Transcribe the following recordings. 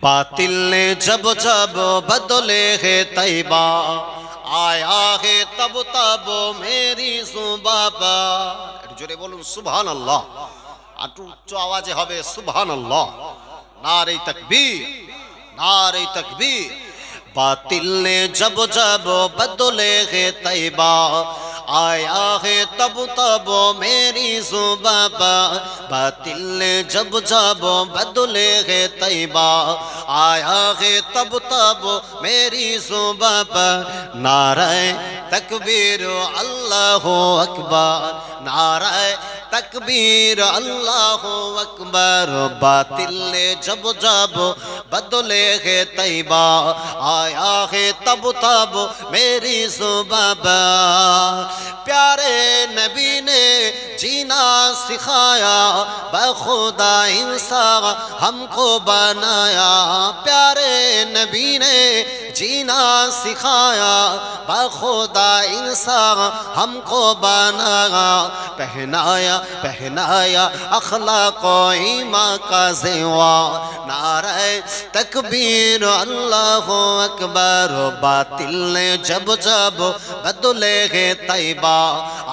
बातिल ने जब जब बदले है तैबा आया है तब तब मेरी जुबां पर जोरे बोलूं सुभान अल्लाह आटू उच्च आवाजे हबे सुभान अल्लाह नारे तकबीर नारे तकबीर बातिल ने जब जब बदले है तैबा आया है तब तब मेरी जुबां पर बातिल ने जब जब बदले है तैबा आया है तब तब मेरी जुबां पर नारे तकबीर अल्लाहु अकबर नारे तकबीर अल्लाहु अकबर बातिल ने जब जब बदले है तैबा आया है तब तब मेरी जुबां पर प्यारे नबी ने जीना सिखाया बखुदा इंसान हमको बनाया प्यारे नबी ने जीना सिखाया बखुदा इंसान हमको बनाया पहनाया पहनाया अखलाक ईमान का ज़ेवा नारे तकबीर अल्लाहु अकबर बातिल ने जब जब बदले है तैबा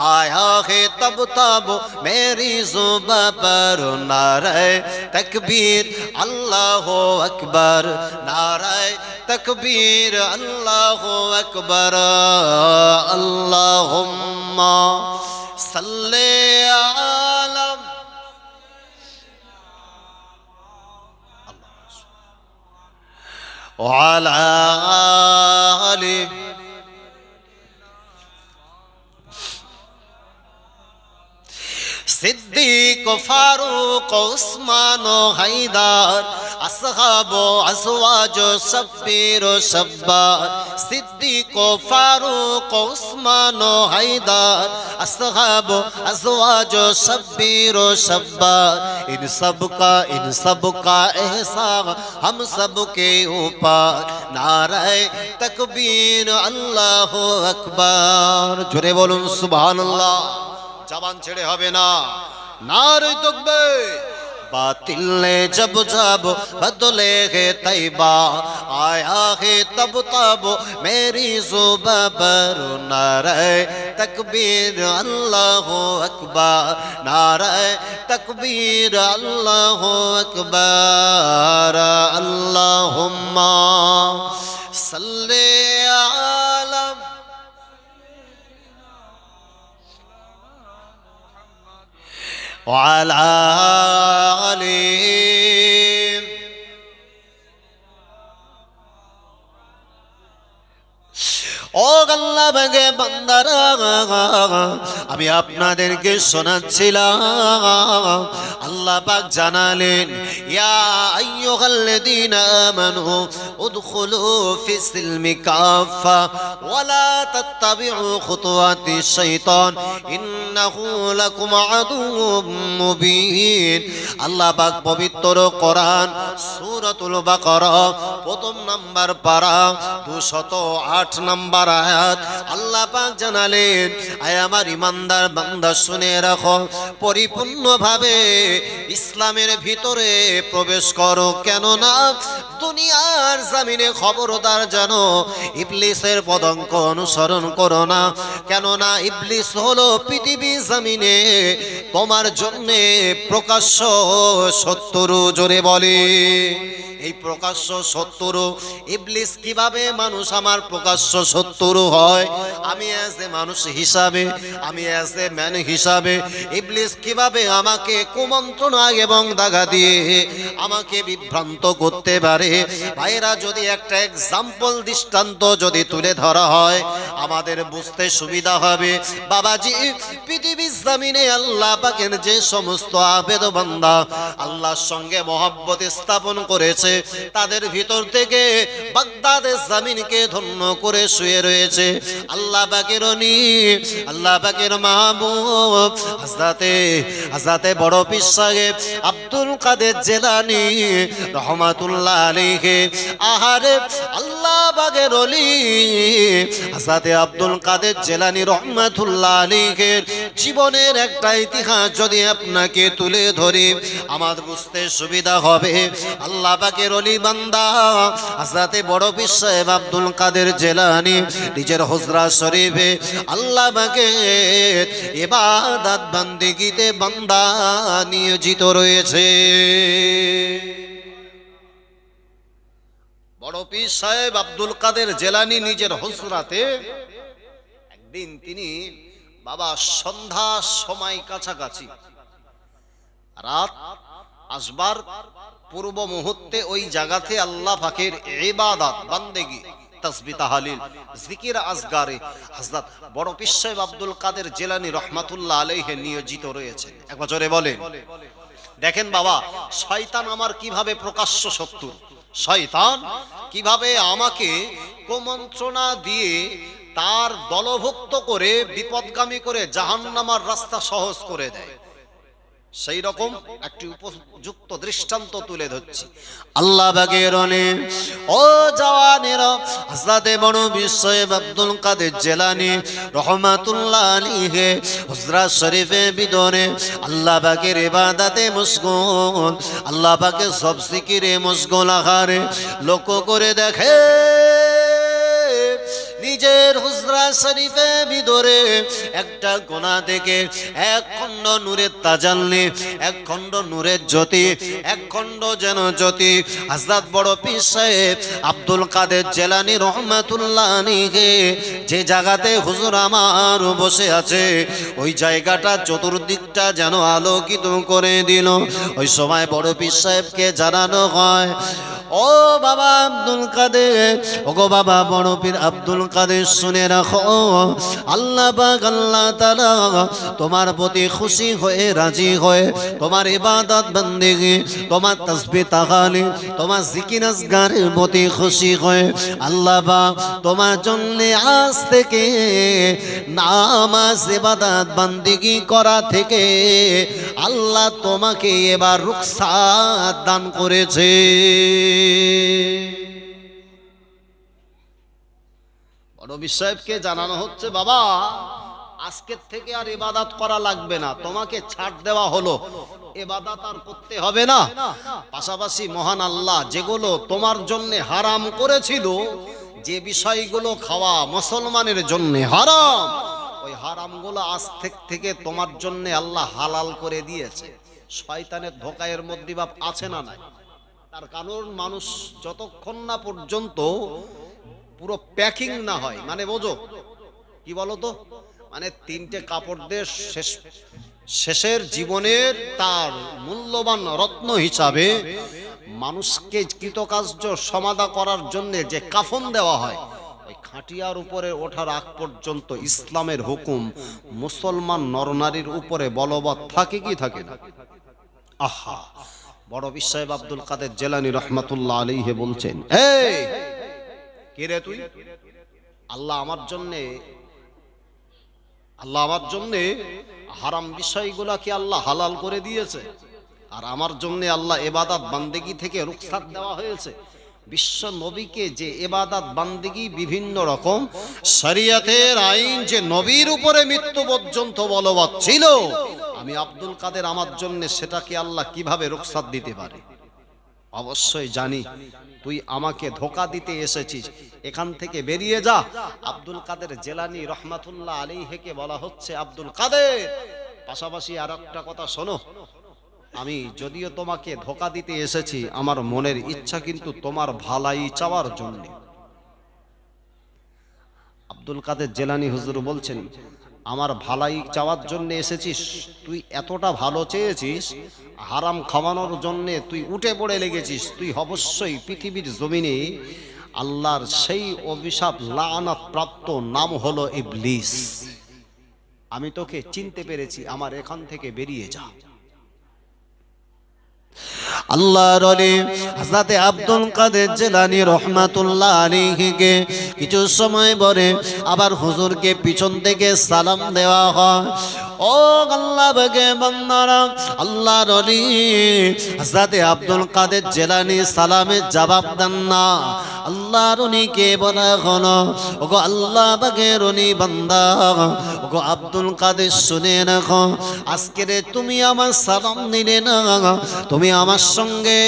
आया है तब तब मेरी जुबां पर नारे तकबीर अल्लाहु अकबर नारे तकबीर अल्लाहु अकबर अल्लाहुम्मा सल्ले अला वअला आलि सिद्दीक फारूक उस्मान हैदर असहाब अज़वाज शब्बीर शब्बार सिद्दीक फारूक उस्मान हैदर असहाब अज़वाज शब्बीर शब्बार इन सब का एहसान हम सब के ऊपर नारे तकबीर अल्लाहु अकबर जोरे बोलूं सुभान अल्लाह जबान छेड़े हबे ना नारे तकबीर बातिल ने जब जब बदले है तैबा आया है तब तब मेरी जुबां पर नारे तकबीर अल्लाहु अकबर नारे तकबीर अल्लाहु अकबर अल्लाहुम्मा सल्ले अला वअला आलि ও আল্লাহ বাগে বান্দারা আমি আপনাদেরকে শোনাচ্ছিলাম আল্লাহ পাক জানালেন ইয়া আইয়ুহাল্লাযীনা আমানু উদখুলু ফিস-সিলমি কাফা ওয়ালা তাত্তাবিউ খুতুওয়াতিশ শাইতান ইন্নাহু লাকুম আদুউম মুবিন আল্লাহ পাক পবিত্র কোরআন সূরাতুল বাকারা প্রথম নাম্বার পারা 208 নাম্বার আয়াত আল্লাহ পাক জানালেন আয় আমার ঈমানদার বান্দা শুনে রাখো পরিপূর্ণভাবে ইসলামের ভিতরে প্রবেশ করো কেন না দুনিয়ার জমিনে খবরদার জানো ইবলিসের পদাঙ্ক অনুসরণ করো না কেন না ইবলিস হলো পৃথিবীর জমিনে তোমার জন্য প্রকাশ্য শত্রু জোরে বলে এই প্রকাশ্য শত্রু ইবলিস কিভাবে মানুষ আমার প্রকাশ্য শত্রু হয় আমি অ্যাজ এ মানুষ হিসাবে আমি অ্যাজ এ ম্যান হিসাবে ইবলিস কিভাবে আমাকে কুমন্ত্রণা এবং দাগা দিয়ে আমাকে বিভ্রান্ত করতে পারে ভাইরা যদি একটা এক্সাম্পল দৃষ্টান্ত যদি তুলে ধরা হয় আমাদের বুঝতে সুবিধা হবে বাবাজি পৃথিবীর জমিনে আল্লাহ পাকের যে সমস্ত আবেদ বান্দা আল্লাহর সঙ্গে মহব্বত স্থাপন করেছে তাদের ভিতর থেকে বাগদাদের জমিনকে ধন্য করে শুয়ে রয়েছে আল্লাহ পাকের ওলি আল্লাহ পাকের মাহবুব হযরতে বড় পীর সাহেব আব্দুল কাদের জিলানী রহমাতুল্লাহ আলাইহি আলাইহি। আহারে আল্লাহ পাকের ওলি হযরত আব্দুল কাদের জিলানী রহমাতুল্লাহ আলাইহির জীবনের একটা ইতিহাস যদি আপনাকে তুলে ধরি আমার বুঝতে সুবিধা হবে। আল্লাহ পাকের ওলি বান্দা হযরত বড় পীর সাহেব আব্দুল কাদের জিলানী নিজের হুজরা শরীফে আল্লাহ পাকের ইবাদত বন্দেগীতে বান্দা নিয়োজিত রয়েছে। বড় পীর সাহেব আব্দুল কাদের জিলানী নিজের হুজরাতে একদিন তিনি বাবা সন্ধ্যা সময় কাছাকাছি রাত আসবার পূর্ব মুহূর্তে ওই জায়গাতে আল্লাহ পাকের ইবাদত বন্দেগী তাসবিহ তাহলিল জিকির আজগারে হযরত বড় পীর সাহেব আব্দুল কাদের জিলানী রহমাতুল্লাহ আলাইহি নিয়োজিত রয়েছেন। একবার জোরে বলেন। দেখেন বাবা শয়তান আমার কিভাবে প্রকাশ্য শত্রু, শয়তান কিভাবে আমাকে কুমন্ত্রণা দিয়ে তার দলভুক্ত করে বিপদগামী করে জাহান্নামের রাস্তা সহজ করে দেয়, সেই রকম একটি উপযুক্ত দৃষ্টান্ত তুলে ধরছি। আল্লাহ পাকের ও জওয়ানেরা হযরত বড় পীর সাহেব আব্দুল কাদের জিলানী রহমাতুল্লাহ আলাইহি হুজরা শরীফে ভিতরে আল্লাহ পাকের ইবাদতে মশগুল, আল্লাহ পাকের সব জিকিরে মশগুল। আহারে লক্ষ্য করে দেখে নিজের হুজরা শরীফে ভিতরে একটা কোণা থেকে এক খণ্ড নূরের তাজাল্লি, এক খণ্ড নূরের জ্যোতি, এক খণ্ড যেন জ্যোতি হযরত বড় পীর সাহেব আব্দুল কাদের জিলানী রহমাতুল্লাহ আলাইহি যে জায়গাতে হুজুর আমার বসে আছে ওই জায়গাটা চতুর্দিকটা যেন আলোকিত করে দিল। ওই সময় বড় পীর সাহেবকে জানানো হয়, ও বাবা আব্দুল কাদের, ও গো বাবা বড় পীর আব্দুল কাদের, শুনে রাখো আল্লাহ পাক আল্লাহ তাআলা তোমার প্রতি খুশি হয়ে রাজি হয়ে তোমার ইবাদত বন্দেগী, তোমার তাসবিহ তাহলিল, তোমার জিকির আজগারের প্রতি খুশি হয়ে আল্লাহ পাক তোমার জন্য আজ থেকে নামাজ ইবাদত বন্দেগী করা থেকে আল্লাহ তোমাকে এবার রুখসাত দান করেছে। বড় পীর সাহেবকে জানানো হচ্ছে, বাবা আজকের থেকে আর ইবাদত করা লাগবে না, তোমাকে ছাড় দেওয়া হলো, ইবাদত আর করতে হবে না। পাশাপাশি মহান আল্লাহ যেগুলো তোমার জন্য হারাম করেছিল, যে বিষয়গুলো খাওয়া মুসলমানের জন্য হারাম, ওই হারামগুলো আজ থেকে তোমার জন্য আল্লাহ হালাল করে দিয়েছে। শয়তানের ধোঁকায়ের মধ্যে বাপ আছে না নাই? তার কারণ মানুষ যতক্ষণ না পর্যন্ত পুরো প্যাকিং না হয়, মানে বোঝো কি বলো তো, মানে তিনটে কাপড় দিয়ে শেষের জীবনের তার মূল্যবান রত্ন হিসাবে মানুষকে কৃতকার্য সমাধা করার জন্য যে কাফন দেওয়া হয়, ওই খাটিয়ার উপরে ওঠার আগ পর্যন্ত ইসলামের হুকুম মুসলমান নরনারীর উপরে বলবৎ থাকে কি থাকে না? আহা, বড় পীর সাহেব আব্দুল কাদের জিলানী রহমাতুল্লাহ আলাইহি বলছেন, এই কে রে তুই? আল্লাহ আমার জন্য হারাম বিষয়গুলা কি আল্লাহ হালাল করে দিয়েছে, আর আমার জন্য আল্লাহ ইবাদত বান্দেগী থেকে রুখসাত দেওয়া হয়েছে। বিশ্ব নবীকে যে ইবাদত বান্দেগী বিভিন্ন রকম শরীয়তের আইন যে নবীর উপরে মৃত্যু পর্যন্ত বলবৎ ছিল, আমি আব্দুল কাদের আমার জন্য সেটাকে আল্লাহ কিভাবে রুখসাত দিতে পারে? অবশ্যই জানি তুই আমাকে ধোঁকা দিতে এসেছিস, এখান থেকে বেরিয়ে যা। আব্দুল কাদের জিলানী রহমাতুল্লাহ আলাইহিকে বলা হচ্ছে, আব্দুল কাদের, পাশাপাশি আর একটা কথা শোনো, আমি যদিও তোমাকে ধোঁকা দিতে এসেছি, আমার মনের ইচ্ছা কিন্তু তোমার ভালাই চাওয়ার জন্য। আব্দুল কাদের জিলানী হুজুর বলছেন, আমার ভালাই চাওয়ার জন্য এসেছিস, তুই এতটা ভালো চেয়েছিস, হারাম খাওয়ানোর জন্য তুই উঠে পড়ে লেগেছিস, তুই অবশ্যই পৃথিবীর জমিনে আল্লাহর সেই অভিশাপ লাআনাত প্রাপ্ত নাম হলো ইবলিস। আমি তোকে চিনতে পেরেছি, আমার এখান থেকে বেরিয়ে যা। আল্লাহর ওলি হযরত আব্দুল কাদের জিলানী রহমাতুল্লাহ আলাইহিকে কিছু সময় পরে আবার হুজুরকে পিছন থেকে সালাম দেওয়া হয়। ও ও আল্লাহ বাগে বান্দারা, আল্লাহর ওলি হযরত আব্দুল কাদের জিলানী সালামের জবাব দেন না। আল্লাহর ওলিকে বলা হলো, ওগো আল্লাহ বাগের ওলি বান্দা, ওগো আব্দুল কাদের শুনে রাখো, আজকে তুমি আমার সালাম দিলে না, তুমি আমার সঙ্গে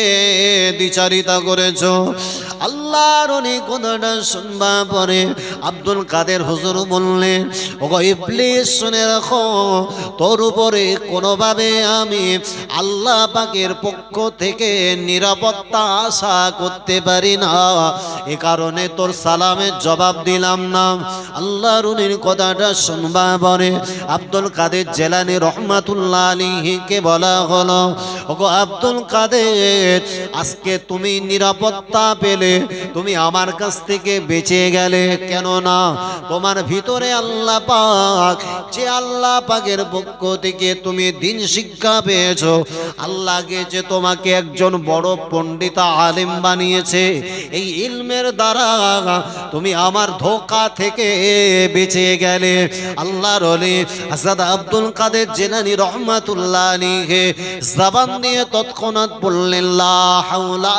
দ্বিচারিতা করেছো। আল্লাহর ওলি কথাটা শুনবা পরে আব্দুল কাদের হুজুর বললেন, ওগো ইবলিস শুনে রাখো, তোর উপরে কোনোভাবে আমি আল্লাহ পাকের পক্ষ থেকে নিরাপত্তা আশা করতে পারি না, এ কারণে তোর সালামের জবাব দিলাম না। আল্লাহর ওলির কথাটা শুনবা পরে আব্দুল কাদের জিলানী রহমাতুল্লাহ আলাইহিকে বলা হলো, ওগো আব্দুল কাদের, আজকে তুমি নিরাপত্তা পেলে, তুমি আমার কাছ থেকে বেঁচে গেলে। কেন না, তোমার ভিতরে আল্লাহ পাক, যে আল্লাহ পাকের পক্ষ থেকে তুমি দিন শিক্ষা পেয়েছো, আল্লাহকে যে তোমাকে একজন বড় পণ্ডিত আলেম বানিয়েছে, এই ইলমের দ্বারা তুমি আমার ধোঁকা থেকে বেঁচে গেলে। আল্লাহর ওলি হযরত আব্দুল কাদের জিলানী রহমাতুল্লাহ আলাইহি জবান দিয়ে তৎক্ষণাৎ বললেন, লা হাওলা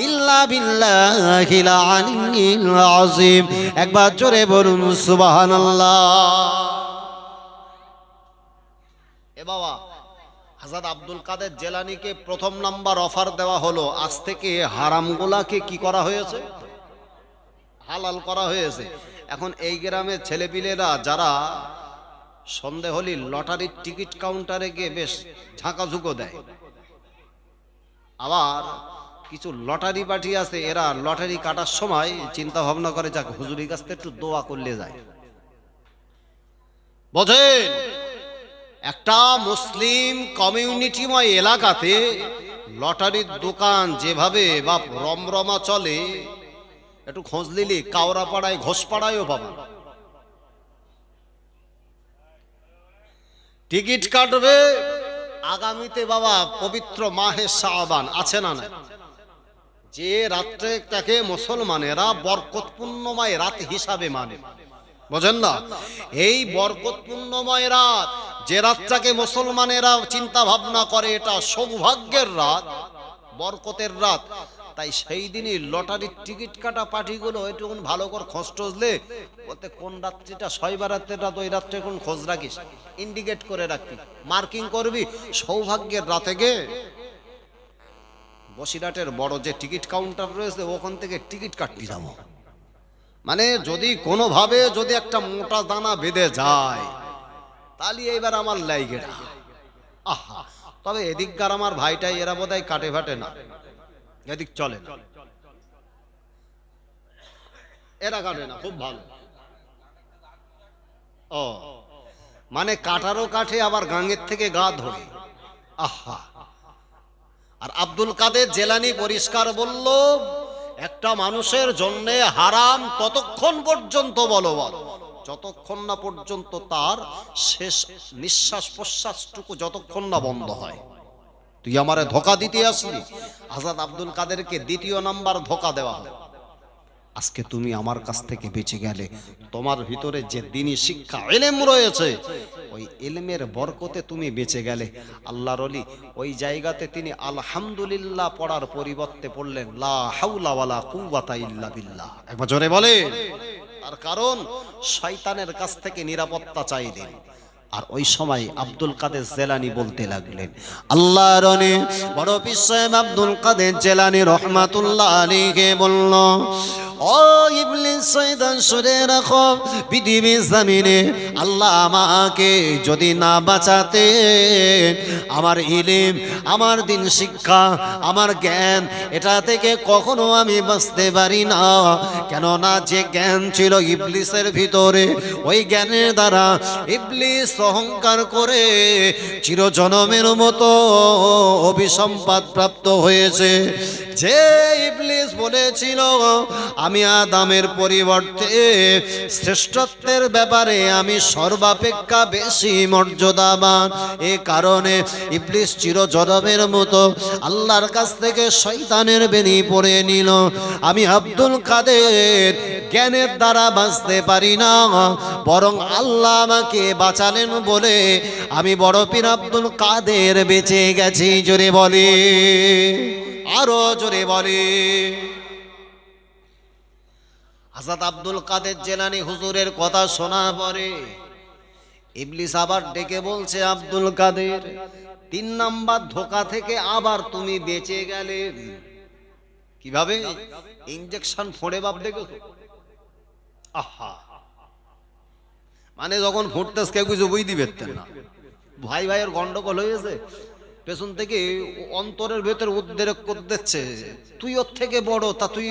ইল্লা বিল্লাহিল আলিয়্যিল আযীম। একবার জোরে বলুন সুবহানাল্লাহ। এ বাবা, হযরত আব্দুল কাদের জিলানীকে প্রথম নাম্বার অফার দেওয়া হলো, আজ থেকে হারামগুলাকে কি করা হয়েছে, হালাল করা হয়েছে। এখন এই গ্রামের ছেলেপিলেরা যারা সন্দেহ হলে লটারির টিকিট কাউন্টারে গিয়ে বেশ ঝাঁকাঝুঁকো দেয়, আবার কিছু লটারি পার্টি আছে, এরা লটারি কাটার সময় চিন্তা ভাবনা করে, যাক হুজুরের কাছ থেকে একটু দোয়া করলে যায়। বোঝেন, একটা মুসলিম কমিউনিটিময় এলাকাতে লটারির দোকান যেভাবে বা রমরমা চলে, একটু খোঁজ নিলি কাওড়াপাড়ায় ঘোষপাড়ায়ও পাবা। টিকিট কাটবে আগামীতে বাবা পবিত্র মাহে শাবান আছে না নাই, যে রাত্রেটাকে মুসলমানেরা বরকতপূর্ণময় রাত হিসাবে মানে, বোঝেন না, এই বরকতপূর্ণময় রাত, যে রাতটাকে মুসলমানেরা চিন্তা ভাবনা করে এটা সৌভাগ্যের রাত, বরকতের রাত, তাই সেই দিনই লটারির টিকিট কাটা পার্টিগুলো একটু ভালো করে খোঁজ টোজলে বলতে, কোন রাত্রিটা শনিবার রাতের রাত, ওই রাত্রে কোন খোঁজ রাখিস, ইন্ডিকেট করে রাখবি, মার্কিং করবি, সৌভাগ্যের রাতে গে বসিরহাটের বড় যে টিকিট কাউন্টার রয়েছে ওখান থেকে টিকিট কাটতে যাবো। মানে যদি কোনোভাবে যদি একটা মোটা দানা বেঁধে যায়, তাহলে এইবার আমার লাইগে না। আহা, তবে এদিককার আমার ভাইটাই এরা বোধহয় কাটে ফাটে না, এদিক চলে না, এরা কাটে না, খুব ভালো। ও মানে কাটারও কাঠে, আবার গাঙের থেকে গা ধরে। আহা, আর আব্দুল কাদের জিলানী পরিষ্কার বলল, একটা মানুষের জন্য হারাম ততক্ষণ পর্যন্ত বলবৎ, যতক্ষণ না পর্যন্ত তার শেষ নিঃশ্বাস প্রশ্বাসটুকু যতক্ষণ না বন্ধ হয়। তুই আমারে ধোঁকা দিতে আসলি, হযরত আব্দুল কাদেরকে দ্বিতীয় নাম্বার ধোঁকা দেওয়া হলো। আজকে তুমি আমার কাছ থেকে বেঁচে গেলে, তোমার ভিতরে যে দ্বীনি শিক্ষা ইলম রয়েছে, ওই ইলমের বরকতে তুমি বেঁচে গেলে। আল্লাহর ওলি ওই জায়গাতে তিনি আলহামদুলিল্লাহ পড়ার পরিবর্তে পড়লেন লা হাওলা ওয়ালা কুওয়াতা ইল্লা বিল্লাহ। একবার জোরে বলে, তার কারণ শয়তানের কাছ থেকে নিরাপত্তা চাইলেন। আর ওই সময় আব্দুল কাদের জিলানী বলতে লাগলেন, আল্লাহর ওলি বড় পীর সাহেব আব্দুল কাদের জিলানী রহমাতুল্লাহ আলাইহি বলল, ও ইবলিস শয়তান শুনে রাখো, পৃথিবীর জমিনে আল্লাহ আমাকে যদি না বাঁচাতেন, আমার ইলম, আমার দিন শিক্ষা, আমার জ্ঞান, এটা থেকে কখনো আমি বাঁচতে পারি না। কেননা যে জ্ঞান ছিল ইবলিসের ভিতরে, ওই জ্ঞানের দ্বারা ইবলিস অহংকার করে চিরজনমের মতো অভিসম্পাদ প্রাপ্ত হয়েছে। যে ইবলিস বলেছিল আমি আদমের পরিবর্তে শ্রেষ্ঠত্বের ব্যাপারে আমি সর্বাপেক্ষা বেশি মর্যাদাবান, এ কারণে ইবলিস চিরজনমের মতো আল্লাহর কাছ থেকে শয়তানের বেনি পড়ে নিল। আমি আব্দুল কাদের জ্ঞানের দ্বারা বাঁচতে পারি না, বরং আল্লাহ আমাকে বাঁচালেন বলে আমি বড় পীর আব্দুল কাদের বেঁচে গেছি। জোরে বলে, আরো জোরে বলে। হযরত আব্দুল কাদের জিলানী হুজুরের কথা শোনার পরে ইবলিস আবার ডেকে বলছে, আব্দুল কাদের 3 নাম্বার ধোঁকা থেকে আবার তুমি বেঁচে গেলে। কিভাবে? ইনজেকশন ফোড়ে বাপ দেখেছো? আহা, মানে যখন ফুটতেস কেউ কিছু বুঝ দিবেন না, ভাই ভাইয়ের গন্ডগোল হয়েছে, পেছন থেকে অন্তরের ভেতর উদ্রেক করে দিচ্ছে, তুই ওর থেকে বড়, তা তুই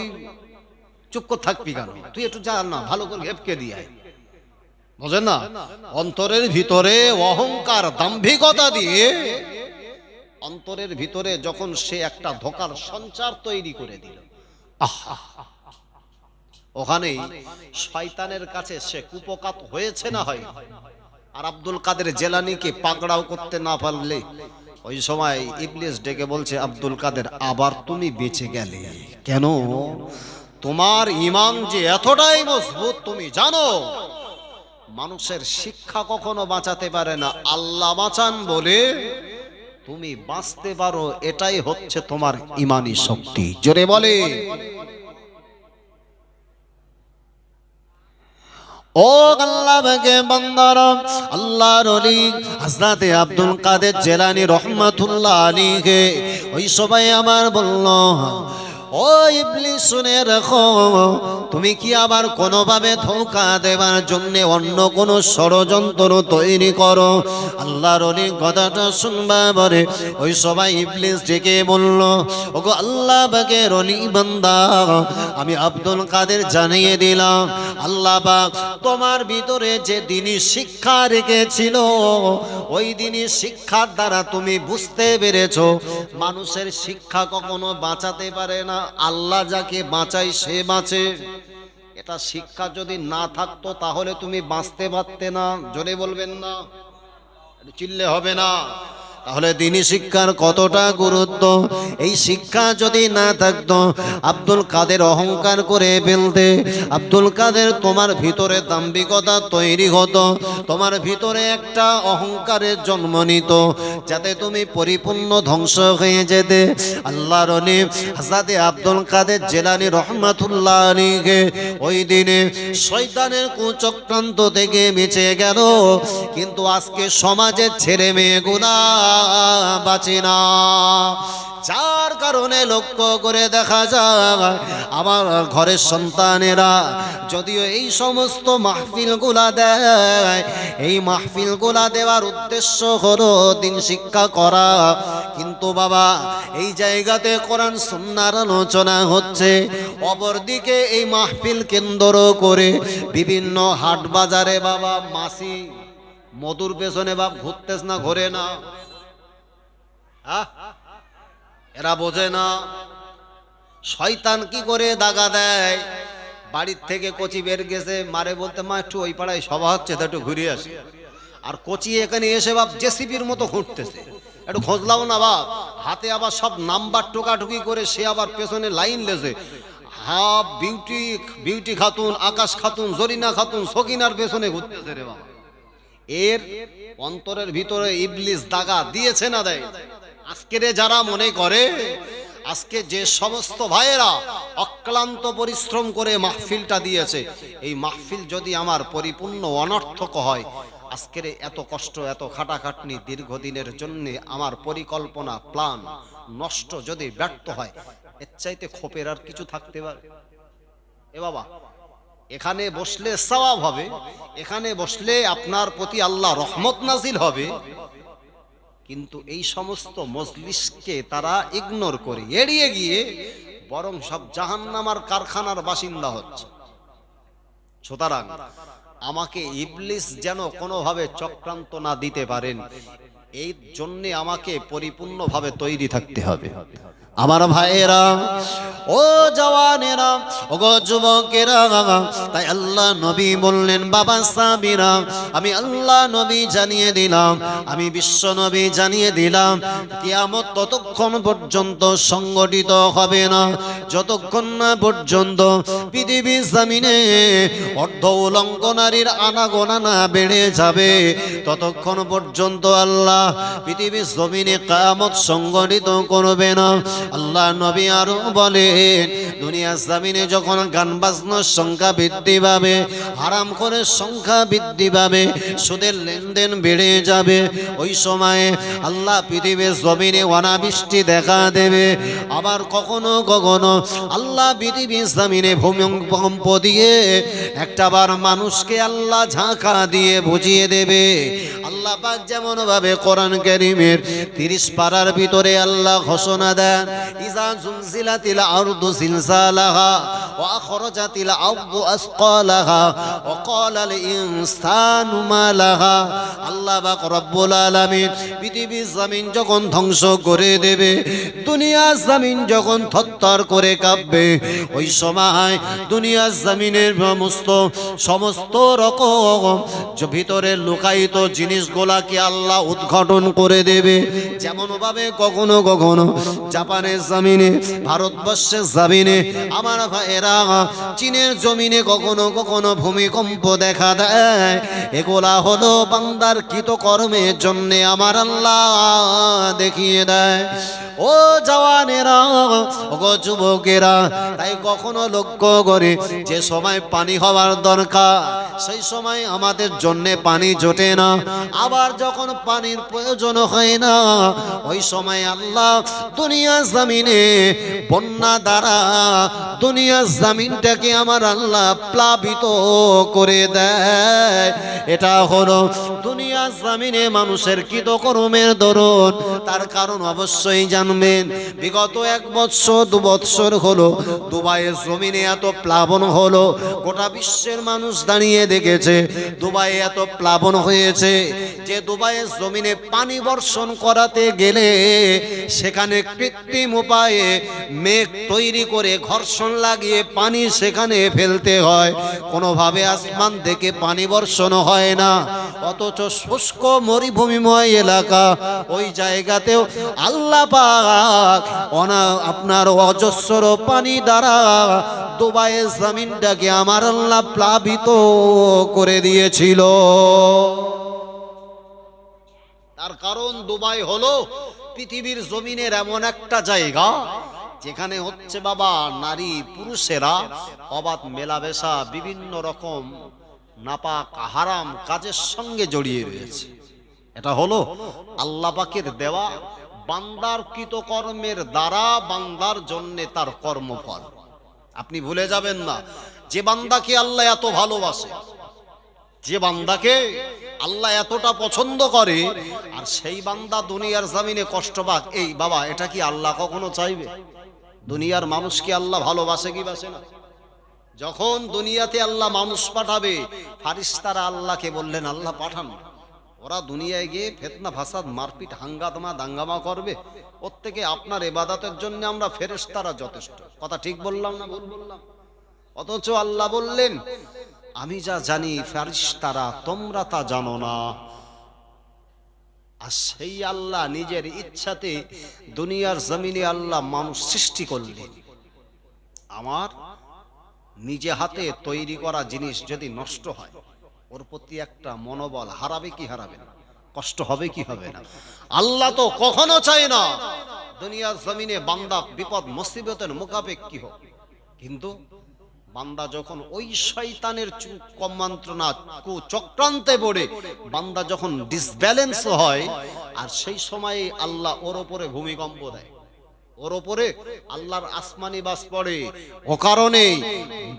চুপ করে থাকবি কেন? তুই একটু যা না, ভালো করে ঘেপকে দিয়ে, বুঝেন না? অন্তরের ভিতরে অহংকার দাম্ভিকতা দিয়ে অন্তরের ভিতরে যখন সে একটা ধোঁকার সঞ্চার তৈরি করে দিল, আহা, ওখানেই শয়তানের কাছে সে কুপকাত হয়েছে না হয়। আর আব্দুল কাদের জিলানীকে পাকড়াও করতে না পারলে ওই সময় ইবলিস ডেকে বলছে, আব্দুল কাদের আবার তুমি বেঁচে গেলে কেন? তোমার ঈমান যে এতটাই মজবুত, তুমি জানো মানুষের শিক্ষা কখনো বাঁচাতে পারে না, আল্লাহ বাঁচান বলে তুমি বাঁচতে পারো, এটাই হচ্ছে তোমার ঈমানি শক্তি। জোরে বলে, ও আল্লাহ কে বান্দারা, আল্লাহর ওলি হযরত আব্দুল কাদের জিলানী রহমাতুল্লাহ আলাইহি ওই সবাই আমার বলল, ও ইবলিস শুনে রাখো, তুমি কি আবার কোনোভাবে ধোঁকা দেবার জন্য অন্য কোনো ষড়যন্ত্র তৈরি করো? আল্লাহর ওলি কথাটা শুনবা পরে ওই সবাই ইবলিস ডেকে বলল, ওগো আল্লাহ পাকের ওলি বান্দা, আমি আব্দুল কাদের জানিয়ে দিলাম, আল্লাহ পাক তোমার ভিতরে যে দ্বীনি শিক্ষা রেখেছিল, ওই দ্বীনি শিক্ষার দ্বারা তুমি বুঝতে পেরেছো মানুষের শিক্ষা কখনো বাঁচাতে পারে না, আল্লাহ যাকে বাঁচায় সে বাঁচে। এটা শিক্ষা যদি না থাকতো তাহলে তুমি বাঁচতে পারতে না। জোরে বলবেন না, চিল্লে হবে না। তাহলে দ্বীনি শিক্ষার কতটা গুরুত্ব, এই শিক্ষা যদি না থাকতো আব্দুল কাদের অহংকার করে ফেলতে, আব্দুল কাদের তোমার ভিতরে দাম্ভিকতা তৈরি হতো, তোমার ভিতরে একটা অহংকারের জন্ম নিত, যাতে তুমি পরিপূর্ণ ধ্বংস হয়ে যেতে। আল্লাহর ওলি হযরত আব্দুল কাদের জিলানী রহমাতুল্লাহ আলাইহি ওই দিনে শয়তানের কুচক্রান্ত থেকে বেঁচে গেল, কিন্তু আজকে সমাজের ছেলে মেয়েগুলা বাঁচে না, যার কারণে লক্ষ্য করে দেখা যায় আমার ঘরের সন্তানেরা যদিও এই সমস্ত মাহফিলগুলা দেয়, এই মাহফিলগুলা দেওয়ার উদ্দেশ্য হলো দিন শিক্ষা করা, কিন্তু বাবা এই জায়গাতে কোরআন সুন্নাহর আলোচনা হচ্ছে, অপরদিকে এই মাহফিল কেন্দ্র করে বিভিন্ন হাট বাজারে বাবা মাসি মধুর পেছনে বাপ ঘুরতেছ না, ঘোরে না, এরা বোঝে না শয়তান কি করে দাগা দেয়। বাড়ির থেকে কচি বের গেছে, মারে বলতে মা একটু ওই পাড়ায় সভা হচ্ছে তা একটু ঘুরে আসি, আর কচি এখানে এসে বাপ জেসিবির মতো ঘুরতেছে, একটু খোঁজলাও না বাপ, হাতে আবার সব নাম্বার টোকাটুকি করে সে আবার পেছনে লাইন লেছে, হাফ বিউটি খাতুন, আকাশ খাতুন, জরিনা খাতুন, সকিনার পেছনে ঘুরতেছে রে বাবা। এর অন্তরের ভিতরে ইবলিস দাগা দিয়েছে না দেয়? আজকের যারা মনে করে, আজকে যে সমস্ত ভাইয়েরা অক্লান্ত পরিশ্রম করে মাহফিলটা দিয়েছে, এই মাহফিল যদি আমার পরিপূর্ণ অনর্থক হয়, আজকের এত কষ্ট, এত খাটাখাটনি দীর্ঘদিনের জন্য আমার পরিকল্পনা প্ল্যান নষ্ট যদি ব্যর্থ হয়, এর চাইতে ক্ষোভের আর কিছু থাকতে পারে? এ বাবা, এখানে বসলে সওয়াব হবে, এখানে বসলে আপনার প্রতি আল্লাহ রহমত নাজিল হবে, কিন্তু এই সমস্ত মজলিসকে তারা ইগনোর করে এড়িয়ে গিয়ে বরং সব জাহান্নামার কারখানার বাসিন্দা হচ্ছে। সুতরাং আমাকে ইবলিস যেন কোনোভাবে চক্রান্ত না দিতে পারেন, এই জন্যে আমাকে পরিপূর্ণভাবে তৈরি থাকতে হবে। আমার ভাইয়েরা, ও জওয়ানেরা, ও গো যুবকেরা, তাই আল্লাহ নবী বললেন, বাবা সাহাবীরা, আমি আল্লাহ নবী জানিয়ে দিলাম, আমি বিশ্ব নবী জানিয়ে দিলাম, কিয়ামত ততক্ষণ পর্যন্ত সংগঠিত হবে না যতক্ষণ না পর্যন্ত পৃথিবীর জমিনে অর্ধ উলঙ্গ নারীর আনাগোনা না বেড়ে যাবে, ততক্ষণ পর্যন্ত আল্লাহ পৃথিবীর জমিনে কিয়ামত সংগঠিত করবে না। আল্লাহ নবী আরো বলে, দুনিয়ার জমিনে যখন গান বাজনার সংখ্যা বৃদ্ধি পাবে, হারাম করে সংখ্যা বৃদ্ধি পাবে, সুদের লেনদেন বেড়ে যাবে, ওই সময়ে আল্লাহ পৃথিবীর জমিনে অনাবৃষ্টি দেখা দেবে। আবার কখনো কখনো আল্লাহ পৃথিবীর জমিনে ভূমিকম্প দিয়ে একটাবার মানুষকে আল্লাহ ঝাঁকা দিয়ে বুঝিয়ে দেবে। আল্লাহ পাক যেমন ভাবে কোরআন কারীমের 30 পারার ভিতরে আল্লাহ ঘোষণা দেন, ইজা জুলজিলাতিল আরদু জিলজালাহা ওয়া আখরাজাতিল আরদু আসকালাহা ওয়া ক্বালাল ইনসানু মা লাহা। আল্লাহ পাক রব্বুল আলামিন পৃথিবীর জমিন যখন ধ্বংস করে দেবে, দুনিয়ার জমিন যখন থরথর করে কাঁপবে, ওই সময় দুনিয়ার জমিনের সমস্ত রকম ভিতরে লুকায়িত জিনিসগুলাকে আল্লাহ উদ্ঘাটন করে দেবে। যেমন ভাবে কখনো কখনো জাপানের জমিনে, ভারতবর্ষের জমিনে, আমার ভাইয়েরা চীনের জমিনে কখনো কখনো ভূমিকম্প দেখা দেয়। এগুলা হলো বান্দার কৃতকর্মের জন্য আমার আল্লাহ দেখিয়ে দেয়। ও জওয়ানেরা, ও যুবকেরা, তাই কখনো লক্ষ্য করে যে সময় পানি হওয়ার দরকার সেই সময় আমাদের জন্য পানি জোটে না, আবার যখন পানির প্রয়োজন হয় না ওই সময় আল্লাহ দুনিয়ার জমিনে বন্যা দ্বারা দুনিয়ার জমিনটাকে আমার আল্লাহ প্লাবিত করে দেয়। এটা হলো দুনিয়ার জমিনে মানুষের কৃতকর্মের দরুন। তার কারণ অবশ্যই জানবেন, বিগত 1 বৎসর 2 বৎসর হলো দুবাইয়ের জমিনে এত প্লাবন হলো, গোটা বিশ্বের মানুষ দাঁড়িয়ে দেখেছে দুবাই এত প্লাবন হয়েছে যে দুবাইয়ের জমিনে পানি বর্ষণ করাতে গেলে সেখানে কৃত্রিম উপায়ে মেঘ তৈরি করে ঘর্ষণ লাগিয়ে পানি সেখানে ফেলতে হয়, কোনোভাবে আসমান থেকে পানি বর্ষণ হয় না। অথচ শুষ্ক মরুভূমিময় এলাকা, ওই জায়গাতেও আল্লাহ পাক আপনার অজস্র পানি দ্বারা দুবাইয়ের জমিনটাকে আমার আল্লাহ প্লাবিত করে দিয়েছিল। তার কারণ দুবাই হলো পৃথিবীর জমিনের এমন একটা জায়গা যেখানে হচ্ছে বাবা নারী পুরুষেরা অবাধ মেলামেশা বিভিন্ন রকম নাপাক হারাম কাজের সঙ্গে জড়িয়ে রয়েছে। এটা হলো আল্লাহ পাকের দেওয়া বান্দার কৃতকর্মের দ্বারা বান্দার জন্য তার কর্মফল। আপনি ভুলে যাবেন না, যে বান্দাকে আল্লাহ এত ভালোবাসে, যে বান্দাকে আল্লাহ এতটা পছন্দ করে, আর সেই বান্দা দুনিয়ার জমিনে কষ্ট পাক, এই বাবা এটা কি আল্লাহ কখনো চাইবে? দুনিয়ার মানুষ কি আল্লাহ ভালোবাসে কি বাসে না? যখন দুনিয়াতে আল্লাহ মানুষ পাঠাবে, ফারিস্তারা আল্লাহকে বললেন আল্লাহ পাঠান, ওরা দুনিয়ায় গিয়ে ফিতনা ফাসাদ মারপিট হাঙ্গামা দাঙ্গামা করবে, ওর থেকে আপনার ইবাদতের জন্য আমরা ফেরেশতারা যথেষ্ট। কথা ঠিক বললাম না ভুল বললাম? অথচ আল্লাহ বললেন আমি যা জানি ফেরেশতারা তোমরা তা জানো না। আর সেই আল্লাহ নিজের ইচ্ছাতে দুনিয়ার জমিনে আল্লাহ মানুষ সৃষ্টি করলেন। আমার নিজে হাতে তৈরি করা জিনিস যদি নষ্ট হয়, ওর প্রতি একটা মনোবল হারাবে কি হারাবে না? কষ্ট হবে কি হবে না? আল্লাহ তো কখনো চায় না দুনিয়ার জমিনে বান্দা বিপদ মুসিবতের মুখাপেক্ষী হোক, কিন্তু বান্দা যখন ওই শয়তানের কুমন্ত্রণা কুচক্রান্তে পড়ে বান্দা যখন ডিসব্যালেন্স হয়, আর সেই সময়ে আল্লাহ ওর উপরে ভূমিকম্প দেয়, ওর উপরে আল্লাহর আসমানি বাস পড়ে। ও কারণে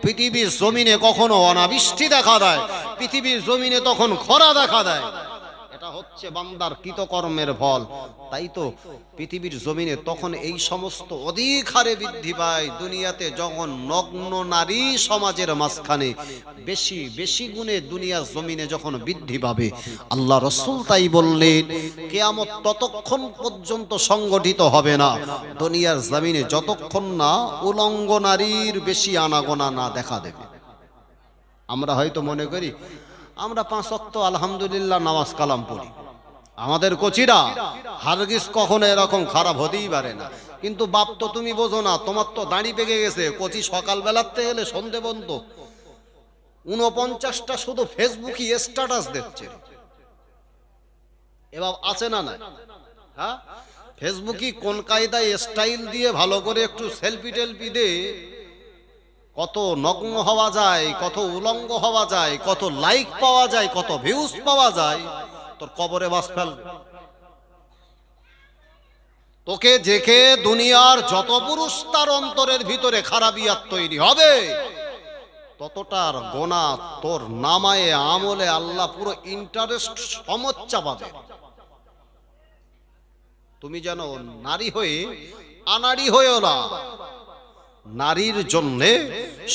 পৃথিবীর জমিনে কখনো অনাবৃষ্টি দেখা দেয়, পৃথিবীর জমিনে তখন খরা দেখা দেয়। এটা হচ্ছে বান্দার কৃতকর্মের ফল। তাই তো পৃথিবীর জমিনে তখন এই সমস্ত অধিক হারে বৃদ্ধি পায় দুনিয়াতে, যখন নগ্ন নারী সমাজের মাঝখানে বেশি বেশি গুণে দুনিয়ার জমিনে যখন বৃদ্ধি পাবে। আল্লাহ রাসূল তাই বললেন, কিয়ামত ততক্ষণ পর্যন্ত সংগঠিত হবে না দুনিয়ার জমিনে যতক্ষণ না উলঙ্গ নারীর বেশি আনাগোনা না দেখা দেবে। আমরা হয়তো মনে করি আমরা 5 ওয়াক্ত আলহামদুলিল্লাহ নামাজ কালাম পড়ি, আমাদের কোচিরা হারগিজ কখনো এরকম খারাপ হতেই পারে না। কিন্তু বাপ তো তুমি বোঝো না, তোমার তো দাড়ি পেকে গেছে, কোচি সকালবেলাতে এলে সন্ধে পর্যন্ত 49টা শুধু ফেসবুকে স্ট্যাটাস দিচ্ছে। এবার আছে না না? হ্যাঁ, ফেসবুকে কোন কায়দায় স্টাইল দিয়ে ভালো করে একটু সেলফি টেলফি দে, কত নগ্ন হওয়া যায়, কত উলঙ্গ হওয়া যায়, কত লাইক পাওয়া যায়, কত ভিউজ পাওয়া যায়, তোর কবরে বাস ফেলবে। তোকে দেখে দুনিয়ার যত পুরুষ তার অন্তরের ভিতরে খারাপিয়াত তৈরি হবে, ততটার গোনা তোর নামায়ে আমলে আল্লাহ পুরো ইন্টারেস্ট সমচ্চা পাবে। তুমি যেন নারী হয়ে আনাড়ি হয়েও না, নারীর জন্য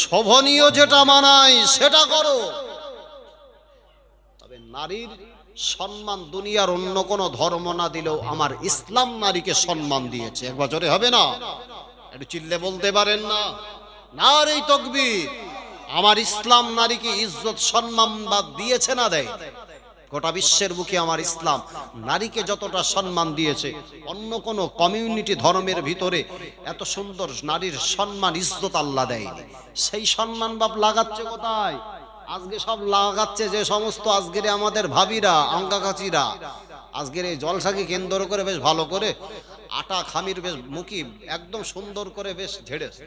শোভনীয় যেটা মানায় সেটা করো। তবে নারীর সম্মান দুনিয়ার অন্য কোনো ধর্ম না দিলেও আমার ইসলাম নারীকে সম্মান দিয়েছে। একবার জোরে হবে না? একটু চিল্লে বলতে পারেন না? নারী তাকবীর! আমার ইসলাম নারীকে ইজ্জত সম্মান দিয়েছে না দেয়? গোটা বিশ্বের বুকে আমার ইসলাম নারীকে যতটা সম্মান দিয়েছে অন্য কোন কমিউনিটি ধর্মের ভিতরে এত সুন্দর নারীর সম্মান ইজ্জত আল্লাহ দেয়নি। সেই সম্মান বাপ লাগাচ্ছে কোথায়? আজকে সব লাগাচ্ছে যে সমস্ত আজকের আমাদের ভাবিরা, আঙ্গাকাচিরা, আজকের এই জলসাকে কেন্দ্র করে বেশ ভালো করে আটা খামির বেশ মুখি একদম সুন্দর করে বেশ ঝেড়েছে।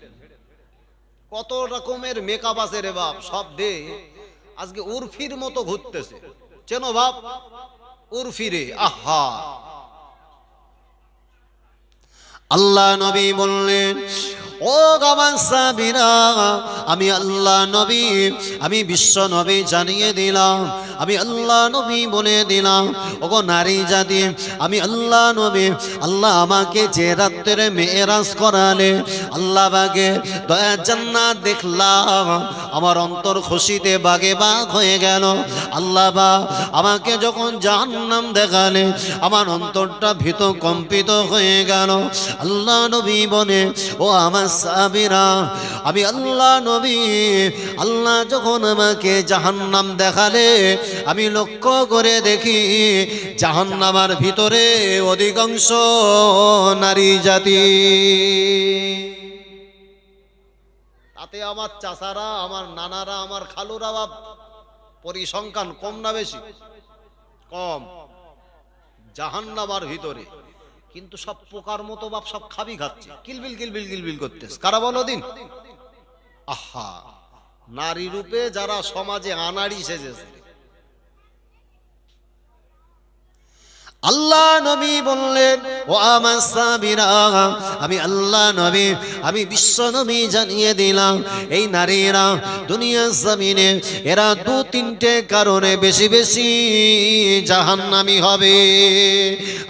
কত রকমের মেকআপ আছে রে বাপ, সব দে আজকে উর্ফির মতো ঘুরতেছে। চেনো বাপ উর্ফিরে? আহা, আল্লাহ নবী বললেন, ও আমার সাহাবীরা, আমি আল্লাহ নবী, আমি বিশ্ব নবী জানিয়ে দিলাম, আমি আল্লাহ নবী বলে দিলাম, ওগো নারী জাতি, আমি আল্লাহ নবী, আল্লাহ আমাকে যে রাত্রে মেরাজ করালে, আল্লাহ বাগে দয়া জান্নাত দেখলাম, আমার অন্তর খুশিতে বাগে বাগ হয়ে গেল। আল্লাহ বা আমাকে যখন জাহান্নাম দেখালে, আমার অন্তরটা ভীত কম্পিত হয়ে গেল। আল্লাহ নবী বলে, ও আমার সাহাবীরা, আমি আল্লাহ নবী, আল্লাহ যখন আমাকে জাহান্নাম দেখালে, আমি লক্ষ্য করে দেখি জাহান্নামের ভিতরে অধিকাংশ নারী জাতি। তাতে আমার চাচারা, আমার নানারা, আমার খালুরা বাপ পরিসংখ্যান কম না বেশি? কম। জাহান্নামের ভিতরে কিন্তু সব পোকার মতো বাপ সব খাবি খাচ্ছে, কিলবিল কিলবিল কিলবিল করতেছে। কারা বলো দিন? আহা, নারী রূপে যারা সমাজে আনাড়ি সেজেছে। আল্লাহ নবী বললেন, ও আমার সাহাবীরা, আমি আল্লাহ নবী, আমি বিশ্ব নবী জানিয়ে দিলাম, এই নারীরা দুনিয়ার জমিনে এরা 2-3টে কারণে বেশি বেশি জাহান্নামী হবে।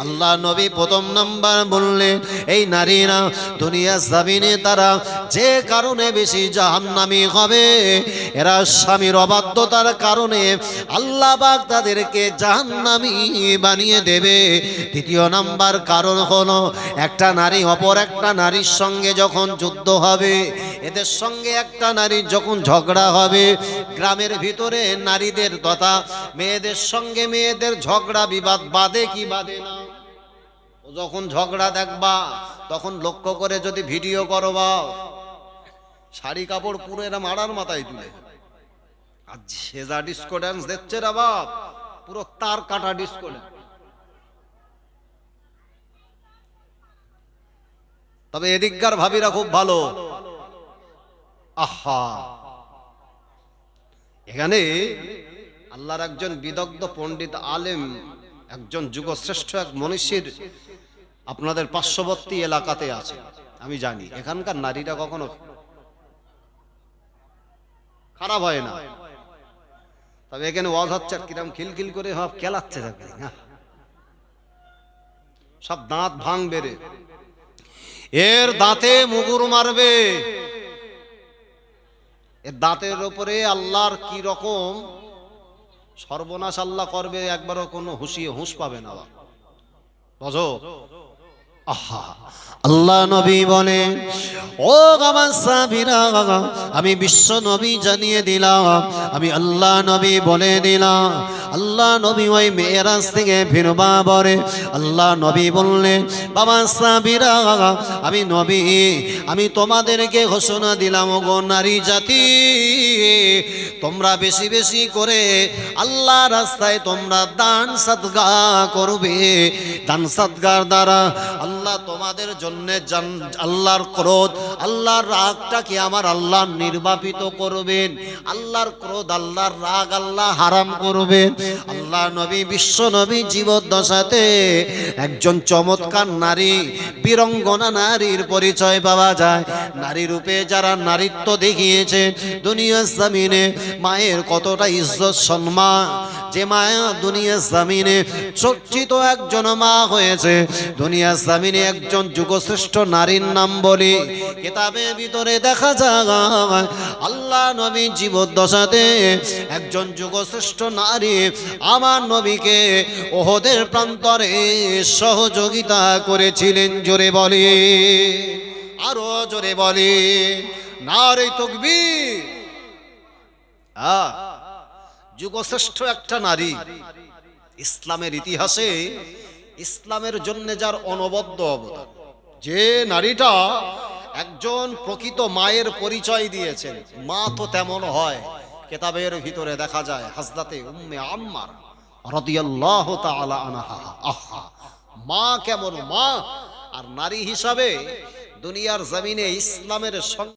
আল্লাহ নবী প্রথম নাম্বার বললেন, এই নারীরা দুনিয়ার জমিনে তারা যে কারণে বেশি জাহান্নামী হবে, এরা স্বামীর অবাধ্যতার কারণে আল্লাহ পাক তাদেরকে জাহান্নামী বানিয়ে দেবে। দ্বিতীয় নাম্বার কারণ হলো, একটা নারী অপর একটা নারীর সঙ্গে যখন যুদ্ধ হবে, এদের সঙ্গে একটা নারীর যখন ঝগড়া হবে, গ্রামের ভিতরে নারীদের তথা মেয়েদের সঙ্গে মেয়েদের ঝগড়া বিবাদ বাদে কি বাদে না? যখন ঝগড়া দেখবা তখন লক্ষ্য করে যদি ভিডিও করো, বা শাড়ি কাপড় পুরো এরা মারার মাথায় তুলে, আর সেজা ডিস্কো ড্যান্স দেখছে রে বাপ, পুরো তার কাটা ডিস্কো ড্যান্স। তবে এদিককার ভাবিরা খুব ভালো। আহা, এখানে আল্লাহর একজন বিদগ্ধ পণ্ডিত আলেম, একজন যুগশ্রেষ্ঠ এক মনীষীর আপনাদের পার্শ্ববর্তী এলাকাতে আছে। আমি জানি এখানকার নারীরা কখনো খারাপ হয় না। তবে এখানে ওয়াজ হচ্ছে কিরম খিলখিল করে ভাব কেলাচ্ছে, সব দাঁত ভাঙবে রে, এর দাঁতে মুগুর মারবে, এর দাঁতের উপরে আল্লাহর কি রকম সর্বনাশ আল্লাহ করবে একবারও কোনো হুঁশ পাবে না। বুঝো? আহা, আল্লাহ নবী বলে, ও আমার সাহাবীরা, আমি বিশ্ব নবী জানিয়ে দিলাম, আমি আল্লাহ নবী বলে দিলাম। আল্লাহ নবী ওই মেরাজ থেকে ফিরবা পরে আল্লাহ নবী বললেন, বাবা সাহাবীরা, আমি নবী, আমি তোমাদেরকে ঘোষণা দিলাম, গো নারী জাতি, তোমরা বেশি বেশি করে আল্লাহ রাস্তায় তোমরা দান সাদগা করবে। দান সাদগার দ্বারা আল্লাহ তোমাদের জন্য আল্লাহর ক্রোধ, আল্লাহর রাগটাকে আমার আল্লাহ নির্বাপিত করবেন। আল্লাহর ক্রোধ, আল্লাহর রাগ আল্লাহ হারাম করবেন। আল্লাহ নবী, বিশ্ব নবী জীবদ্দশাতে একজন চমৎকার নারী, বীরঙ্গনা নারীর পরিচয় পাওয়া যায়। নারী রূপে যারা নারীত্ব দেখিয়েছে দুনিয়ার জমিনে, মায়ের কতটা ইজ্জত সম্মান, যে মায়া দুনিয়ার জমিনে চর্চিত একজন মা হয়েছে। দুনিয়ার জমিনে একজন যুগশ্রেষ্ঠ নারীর নাম বলি কিতাবের ভিতরে দেখা যায়, আল্লাহ নবী জীবদ্দশাতে একজন যুগশ্রেষ্ঠ নারী আমার নবীকে ওহদের প্রান্তরে সহযোগিতা করেছিলেন। জোরে বলি, আরো জোরে বলি, নারে তাকবীর। যুগশ্রেষ্ঠ একটা নারী ইসলামের ইতিহাসে, ইসলামের জন্য যার অনবদ্য অবদান, যে নারীটা একজন প্রকৃত মায়ের পরিচয় দিয়েছেন। মা তো তেমন হয়, কিতাবের ভিতরে দেখা যায় হযরতে উম্মে আম্মার রাদিয়াল্লাহু তাআলা আনহা। আহা, মা কেমন মা! আর নারী হিসাবে দুনিয়ার জমিনে ইসলামের